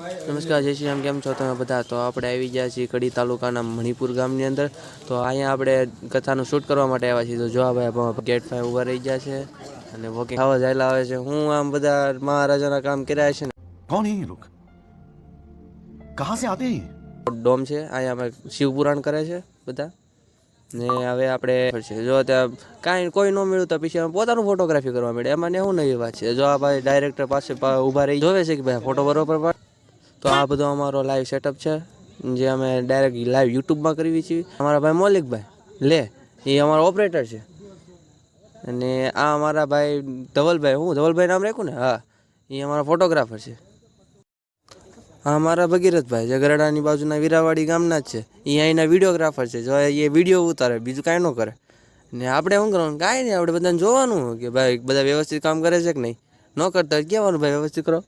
નમસ્કાર જય શ્રી રામ, કેમ છો તમે બધા? તો આપણે આવી ગયા છીએ કડી તાલુકાના મણિપુર ગામની અંદર. તો અહીંયા આપણે કથાનું શૂટ કરવા માટે આવ્યા છીએ. તો જો આ ભાઈ ગેટ પાસે ઊભા રહી ગયા છે અને વોકિંગ ખાવા જાયલા આવે છે. હું આમ બધા મહારાજાના કામ કર્યા છે ને. कौन है ये लोग कहाँ से आते हैं ડોમ છે અહીંયા અમે શિવ પુરાણ કરે છે બધા. ને હવે આપણે જો ત્યાં કાંઈ કોઈ ન મળ્યું તો પછી અમે પોતાનું ફોટોગ્રાફી કરવા મળે. એમાં ને શું નવી વાત છે? જો આ ભાઈ ડાયરેક્ટર પાસે ઊભા રહી જોવે છે કે ભાઈ ફોટો બરોબર પાડ. તો આ બધો અમારો લાઈવ સેટઅપ છે જે અમે ડાયરેક્ટ લાઈવ યુટ્યુબમાં કરવી છીએ. અમારા ભાઈ મૌલિકભાઈ લે એ અમારો ઓપરેટર છે અને આ અમારા ભાઈ ધવલભાઈ, હું ધવલભાઈ નામ રાખ્યું ને, હા એ અમારા ફોટોગ્રાફર છે. હા અમારા ભગીરથભાઈ જે ગરડાની બાજુના વીરાવાડી ગામના જ છે, એ અહીંના વિડીયોગ્રાફર છે. જો એ વિડીયો ઉતારે બીજું કાંઈ ન કરે. ને આપણે શું કરવાનું? કાંઈ નહીં, આપણે બધાને જોવાનું કે ભાઈ બધા વ્યવસ્થિત કામ કરે છે કે નહીં. ન કરતા કહેવાનું ભાઈ વ્યવસ્થિત કરો.